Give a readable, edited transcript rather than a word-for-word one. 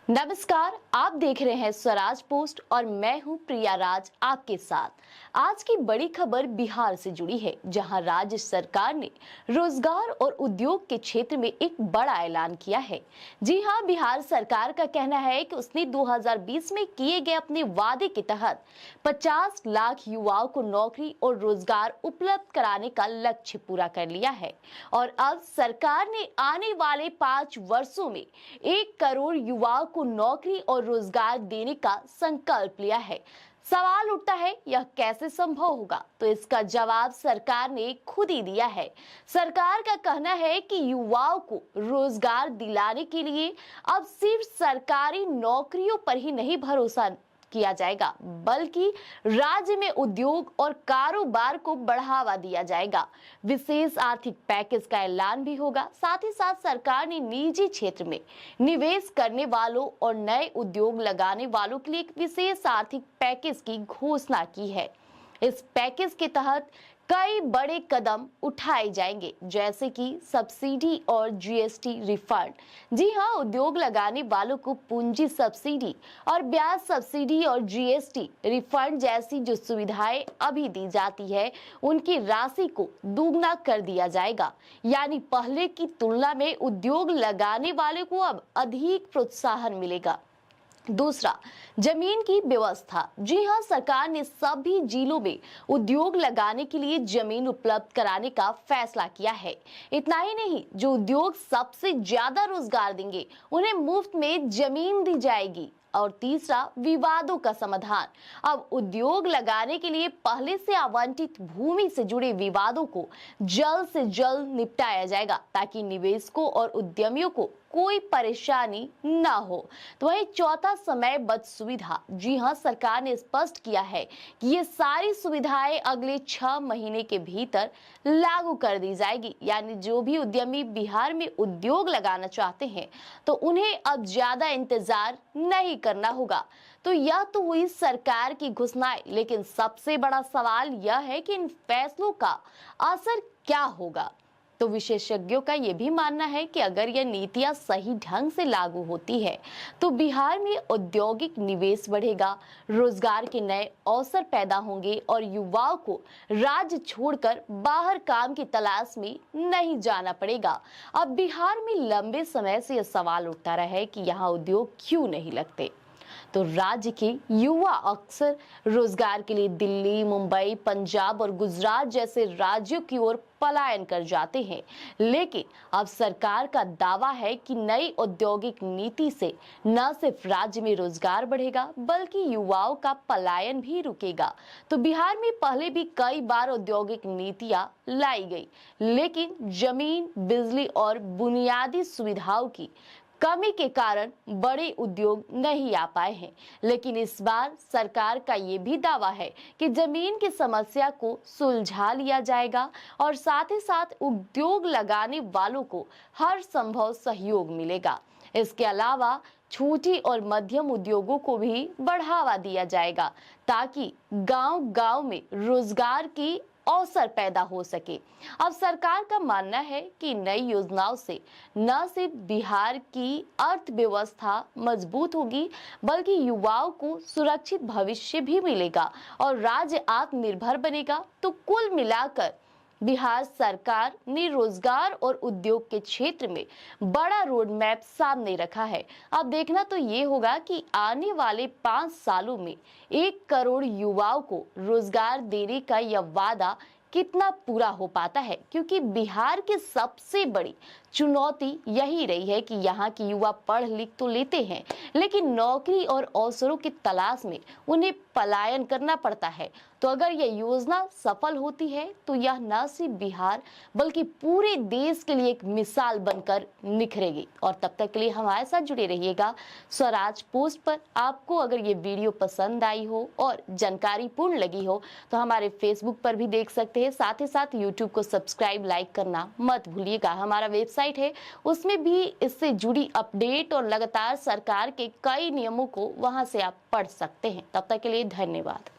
नमस्कार, आप देख रहे हैं स्वराज पोस्ट और मैं हूं प्रिया राज आपके साथ। आज की बड़ी खबर बिहार से जुड़ी है, जहां राज्य सरकार ने रोजगार और उद्योग के क्षेत्र में एक बड़ा ऐलान किया है। जी हां, बिहार सरकार का कहना है कि उसने 2020 में किए गए अपने वादे के तहत 50 लाख युवाओं को नौकरी और रोजगार उपलब्ध कराने का लक्ष्य पूरा कर लिया है और अब सरकार ने आने वाले 5 वर्षों में 1 करोड़ युवाओं को नौकरी और रोजगार देने का संकल्प लिया है। सवाल उठता है, यह कैसे संभव होगा? तो इसका जवाब सरकार ने खुद ही दिया है। सरकार का कहना है कि युवाओं को रोजगार दिलाने के लिए अब सिर्फ सरकारी नौकरियों पर ही नहीं भरोसा किया जाएगा, बल्कि राज्य में उद्योग और कारोबार को बढ़ावा दिया जाएगा। विशेष आर्थिक पैकेज का ऐलान भी होगा। साथ ही साथ सरकार ने निजी क्षेत्र में निवेश करने वालों और नए उद्योग लगाने वालों के लिए एक विशेष आर्थिक पैकेज की घोषणा की है। इस पैकेज के तहत कई बड़े कदम उठाए जाएंगे, जैसे कि सब्सिडी और जीएसटी रिफंड। जी हां, उद्योग लगाने वालों को पूंजी सब्सिडी और ब्याज सब्सिडी और जीएसटी रिफंड जैसी जो सुविधाएं अभी दी जाती है, उनकी राशि को दोगुना कर दिया जाएगा। यानी पहले की तुलना में उद्योग लगाने वाले को अब अधिक प्रोत्साहन मिलेगा। दूसरा, जमीन की व्यवस्था। जी हां, सरकार ने सभी जिलों में उद्योग लगाने के लिए जमीन उपलब्ध कराने का फैसला किया है। इतना ही नहीं, जो उद्योग सबसे ज्यादा रोजगार देंगे उन्हें मुफ्त में जमीन दी जाएगी। और तीसरा, विवादों का समाधान। अब उद्योग लगाने के लिए पहले से आवंटित भूमि से जुड़े विवादों को जल्द से जल्द निपटाया जाएगा, ताकि निवेशकों और उद्यमियों को कोई परेशानी ना हो। तो वही चौथा, समय बच सुविधा। जी हां, सरकार ने स्पष्ट किया है कि ये सारी सुविधाएं अगले 6 महीने के भीतर लागू कर दी जाएगी। यानी जो भी उद्यमी बिहार में उद्योग लगाना चाहते हैं, तो उन्हें अब ज्यादा इंतजार नहीं करना होगा। तो यह तो हुई सरकार की घोषणाएं, लेकिन सबसे बड़ा सवाल यह है कि इन फैसलों का असर क्या होगा। तो विशेषज्ञों का यह भी मानना है कि अगर यह नीतियां सही ढंग से लागू होती है, तो बिहार में औद्योगिक निवेश बढ़ेगा, रोजगार के नए अवसर पैदा होंगे और युवाओं को राज्य छोड़कर बाहर काम की तलाश में नहीं जाना पड़ेगा। अब बिहार में लंबे समय से यह सवाल उठता रहा है कि यहाँ उद्योग क्यों नहीं लगते। तो राज्य के युवा अक्सर रोजगार के लिए दिल्ली, मुंबई, पंजाब और गुजरात जैसे राज्यों की ओर पलायन कर जाते हैं। लेकिन अब सरकार का दावा है कि नई औद्योगिक नीति से न सिर्फ राज्य में रोजगार बढ़ेगा, बल्कि युवाओं का पलायन भी रुकेगा। तो बिहार में पहले भी कई बार औद्योगिक नीतियां लाई गई, लेकिन जमीन, बिजली और बुनियादी सुविधाओं की कमी के कारण बड़े उद्योग नहीं आ पाए हैं। लेकिन इस बार सरकार का ये भी दावा है कि जमीन की समस्या को सुलझा लिया जाएगा और साथ ही साथ उद्योग लगाने वालों को हर संभव सहयोग मिलेगा। इसके अलावा छोटी और मध्यम उद्योगों को भी बढ़ावा दिया जाएगा, ताकि गांव-गांव में रोजगार की अवसर पैदा हो सके। अब सरकार का मानना है कि नई योजनाओं से न सिर्फ बिहार की अर्थव्यवस्था मजबूत होगी, बल्कि युवाओं को सुरक्षित भविष्य भी मिलेगा और राज्य आत्मनिर्भर बनेगा। तो कुल मिलाकर बिहार सरकार ने रोजगार और उद्योग के क्षेत्र में बड़ा रोड मैप सामने रखा है। अब देखना तो ये होगा कि आने वाले 5 सालों में 1 करोड़ युवाओं को रोजगार देने का यह वादा कितना पूरा हो पाता है, क्योंकि बिहार की सबसे बड़ी चुनौती यही रही है कि यहाँ के युवा पढ़ लिख तो लेते हैं, लेकिन नौकरी और अवसरों की तलाश में उन्हें पलायन करना पड़ता है। तो अगर यह योजना सफल होती है, तो यह न सिर्फ बिहार बल्कि पूरे देश के लिए एक मिसाल बनकर निखरेगी। और तब तक के लिए हमारे साथ जुड़े रहिएगा स्वराज पोस्ट पर। आपको अगर ये वीडियो पसंद आई हो और जानकारी पूर्ण लगी हो, तो हमारे फेसबुक पर भी देख सकते हैं। साथ ही साथ यूट्यूब को सब्सक्राइब, लाइक करना मत भूलिएगा। हमारा वेबसाइट है, उसमें भी इससे जुड़ी अपडेट और लगातार सरकार के कई नियमों को वहां से आप पढ़ सकते हैं। तब तक के लिए धन्यवाद।